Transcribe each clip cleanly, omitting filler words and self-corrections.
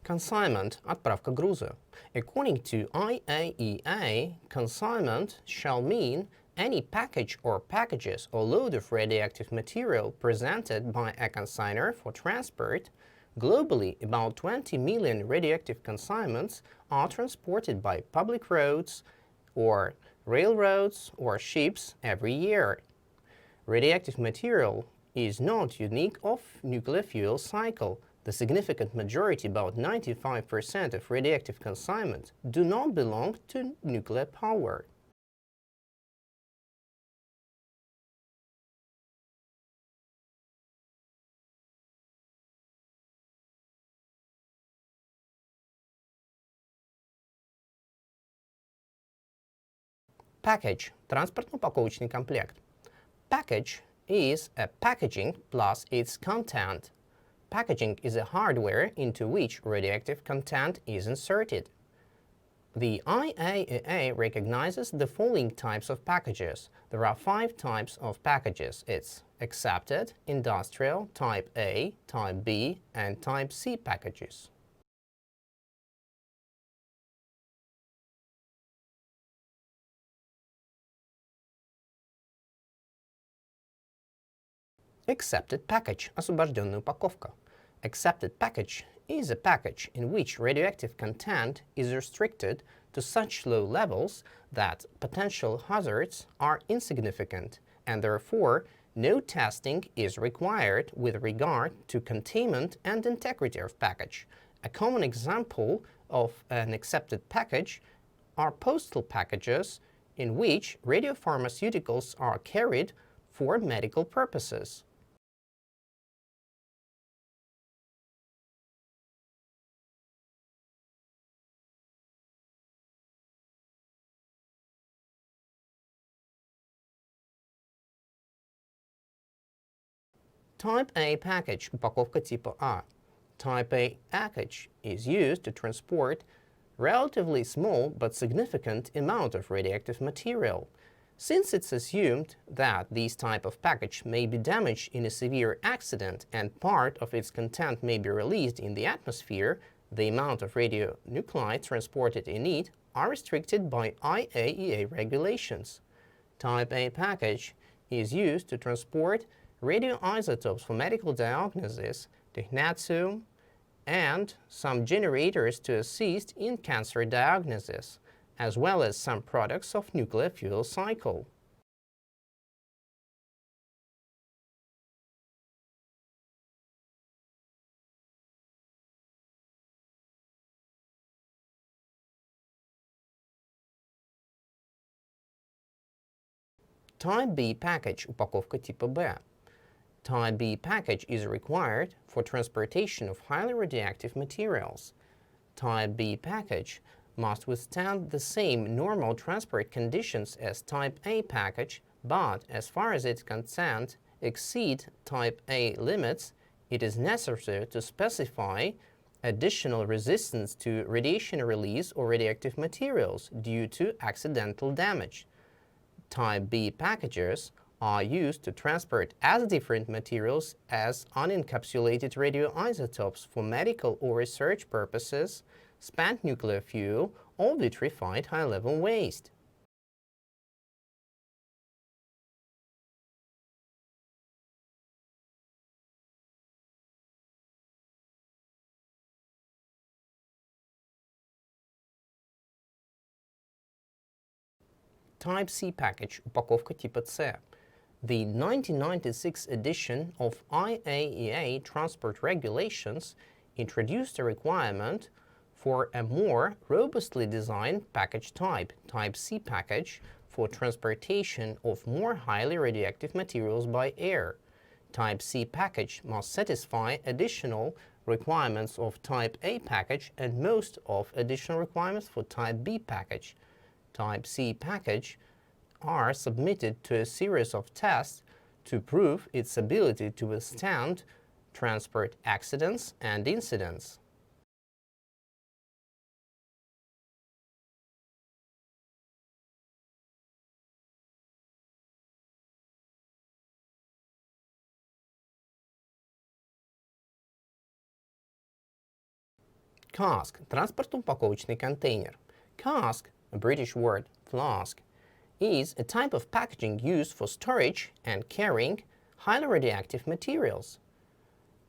Consignment – отправка груза. According to IAEA, consignment shall mean any package or packages or load of radioactive material presented by a consignor for transport. Globally, about 20 million radioactive consignments are transported by public roads or railroads or ships every year. Radioactive material is not unique of nuclear fuel cycle. The significant majority, about 95% of radioactive consignments, do not belong to nuclear power. Package – транспортно-упаковочный комплект. Package is a packaging plus its content. Packaging is a hardware into which radioactive content is inserted. The IAEA recognizes the following types of packages. There are 5 types of packages. It's accepted, industrial, type A, type B, and type C packages. Accepted package – освобожденная упаковка. Accepted package is a package in which radioactive content is restricted to such low levels that potential hazards are insignificant, and therefore no testing is required with regard to containment and integrity of package. A common example of an accepted package are postal packages in which radiopharmaceuticals are carried for medical purposes. Type A package – упаковка типа А. Type A package is used to transport relatively small but significant amount of radioactive material. Since it's assumed that this type of package may be damaged in a severe accident and part of its content may be released in the atmosphere, the amount of radionuclides transported in it are restricted by IAEA regulations. Type A package is used to transport radioisotopes for medical diagnosis, technetium, and some generators to assist in cancer diagnosis, as well as some products of nuclear fuel cycle. Type B package – упаковка типа Б. Type B package is required for transportation of highly radioactive materials. Type B package must withstand the same normal transport conditions as Type A package, but as far as its content exceed Type A limits, it is necessary to specify additional resistance to radiation release or radioactive materials due to accidental damage. Type B packages are used to transport as different materials as unencapsulated radioisotopes for medical or research purposes, spent nuclear fuel, or vitrified high-level waste. Type C package – упаковка типа С. The 1996 edition of IAEA Transport Regulations introduced a requirement for a more robustly designed package type, Type C package, for transportation of more highly radioactive materials by air. Type C package must satisfy additional requirements of Type A package and most of additional requirements for Type B package. Type C package are submitted to a series of tests to prove its ability to withstand transport accidents and incidents. Cask – транспортно-упаковочный контейнер. Cask, a British word, flask, is a type of packaging used for storage and carrying highly radioactive materials.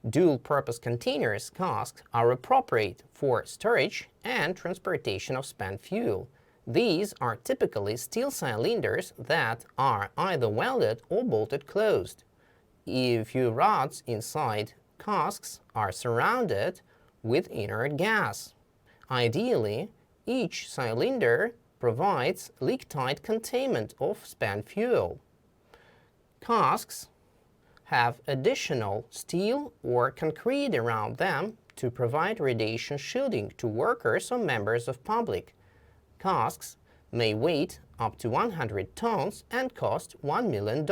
Dual-purpose containers, casks, are appropriate for storage and transportation of spent fuel. These are typically steel cylinders that are either welded or bolted closed. A few rods inside casks are surrounded with inert gas. Ideally, each cylinder provides leak-tight containment of spent fuel. Casks have additional steel or concrete around them to provide radiation shielding to workers or members of public. Casks may weigh up to 100 tons and cost $1 million.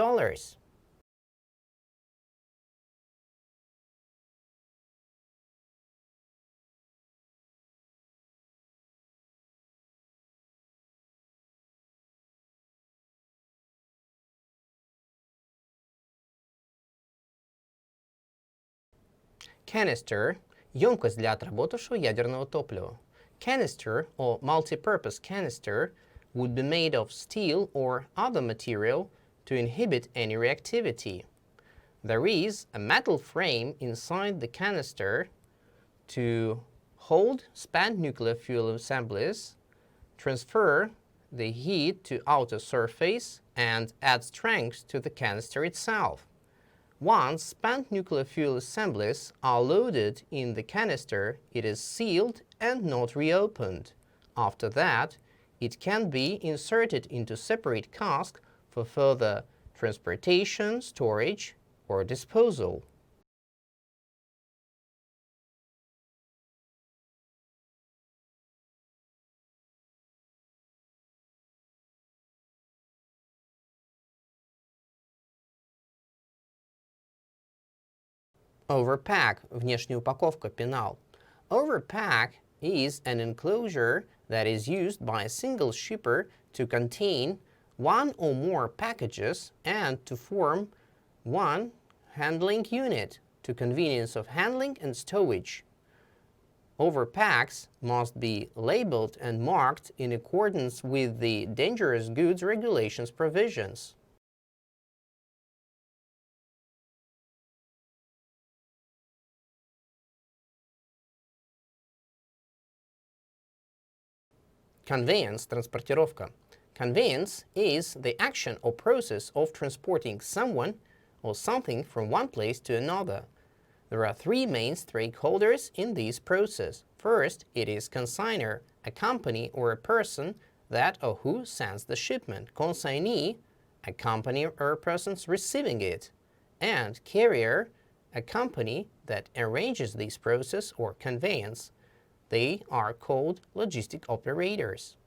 Canister – емкость для отработавшего ядерного топлива. Canister, or multi-purpose canister, would be made of steel or other material to inhibit any reactivity. There is a metal frame inside the canister to hold spent nuclear fuel assemblies, transfer the heat to outer surface, and add strength to the canister itself. Once spent nuclear fuel assemblies are loaded in the canister, it is sealed and not reopened. After that, it can be inserted into separate casks for further transportation, storage, or disposal. Overpack – внешняя упаковка, пенал. Overpack is an enclosure that is used by a single shipper to contain one or more packages and to form one handling unit to convenience of handling and stowage. Overpacks must be labeled and marked in accordance with the Dangerous Goods Regulations provisions. Conveyance – транспортировка. Conveyance is the action or process of transporting someone or something from one place to another. There are three main stakeholders in this process. First, it is consignor, a company or a person that or who sends the shipment. Consignee, a company or a person receiving it. And carrier, a company that arranges this process or conveyance. They are called logistic operators.